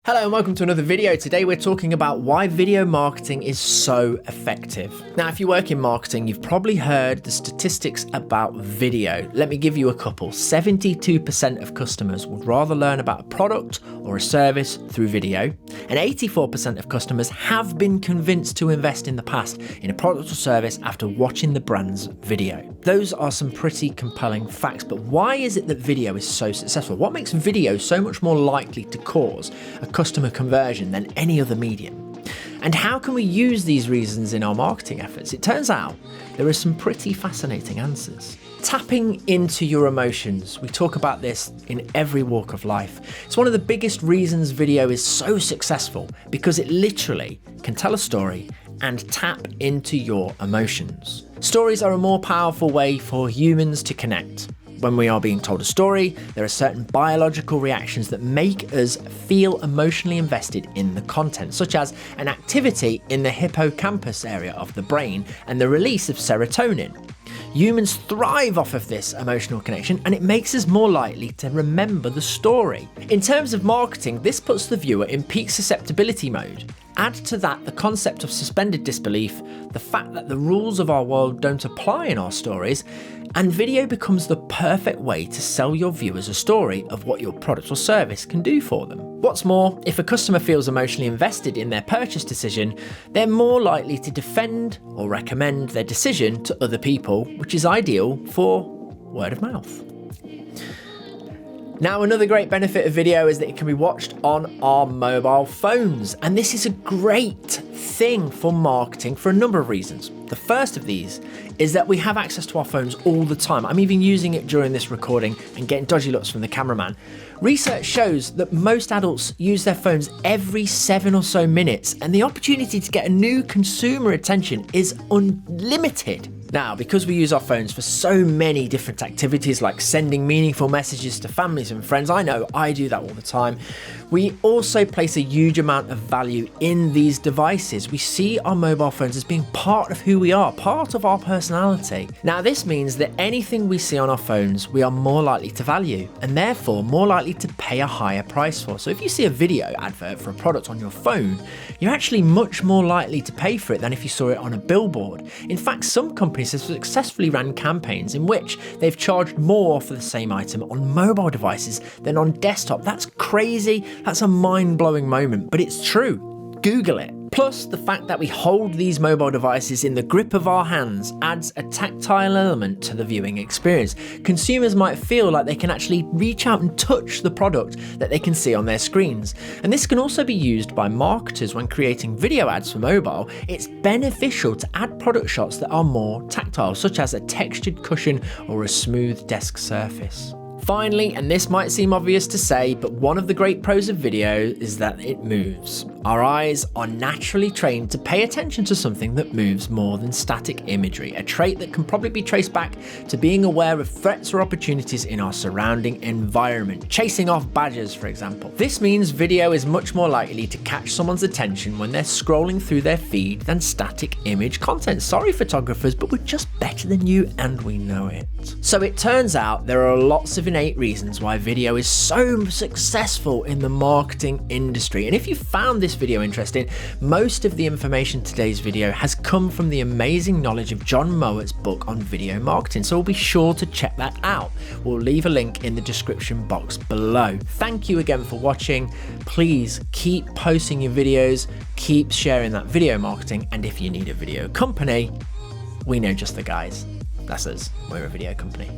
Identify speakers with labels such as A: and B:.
A: Hello and welcome to another video. Today we're talking about why video marketing is so effective. Now, if you work in marketing, you've probably heard the statistics about video. Let me give you a couple. 72% of customers would rather learn about a product or a service through video, and 84% of customers have been convinced to invest in the past in a product or service after watching the brand's video. Those are some pretty compelling facts, but why is it that video is so successful? What makes video so much more likely to cause a customer conversion than any other medium? And how can we use these reasons in our marketing efforts? It turns out there are some pretty fascinating answers. Tapping into your emotions. We talk about this in every walk of life. It's one of the biggest reasons video is so successful, because it literally can tell a story and tap into your emotions. Stories are a more powerful way for humans to connect. When we are being told a story, there are certain biological reactions that make us feel emotionally invested in the content, such as an activity in the hippocampus area of the brain and the release of serotonin. Humans thrive off of this emotional connection, and it makes us more likely to remember the story. In terms of marketing, this puts the viewer in peak susceptibility mode. Add to that the concept of suspended disbelief, the fact that the rules of our world don't apply in our stories, and video becomes the perfect way to sell your viewers a story of what your product or service can do for them. What's more, if a customer feels emotionally invested in their purchase decision, they're more likely to defend or recommend their decision to other people, which is ideal for word of mouth. Now, another great benefit of video is that it can be watched on our mobile phones, and this is a great thing for marketing for a number of reasons. The first of these is that we have access to our phones all the time. I'm even using it during this recording and getting dodgy looks from the cameraman. Research shows that most adults use their phones every 7 or so minutes, and the opportunity to get a new consumer attention is unlimited. Now, because we use our phones for so many different activities like sending meaningful messages to families and friends, I know I do that all the time, we also place a huge amount of value in these devices. We see our mobile phones as being part of who we are, part of our personality. Now, this means that anything we see on our phones, we are more likely to value, and therefore more likely to pay a higher price for. So if you see a video advert for a product on your phone, you're actually much more likely to pay for it than if you saw it on a billboard. In fact, some companies have successfully ran campaigns in which they've charged more for the same item on mobile devices than on desktop. That's crazy. That's a mind-blowing moment, but it's true. Google it. Plus, the fact that we hold these mobile devices in the grip of our hands adds a tactile element to the viewing experience. Consumers might feel like they can actually reach out and touch the product that they can see on their screens. And this can also be used by marketers when creating video ads for mobile. It's beneficial to add product shots that are more tactile, such as a textured cushion or a smooth desk surface. Finally, and this might seem obvious to say, but one of the great pros of video is that it moves. Our eyes are naturally trained to pay attention to something that moves more than static imagery, a trait that can probably be traced back to being aware of threats or opportunities in our surrounding environment, chasing off badgers, for example. This means video is much more likely to catch someone's attention when they're scrolling through their feed than static image content. Sorry, photographers, but we're just better than you, and we know it. So it turns out there are lots of innate reasons why video is so successful in the marketing industry. And if you found this video interesting, most of the information in today's video has come from the amazing knowledge of Jon Mowat's book on video marketing, so we'll be sure to check that out. We'll leave a link in the description box below. Thank you again for watching. Please keep posting your videos, keep sharing that video marketing, and if you need a video company, we know just the guys. That's us. We're a video company.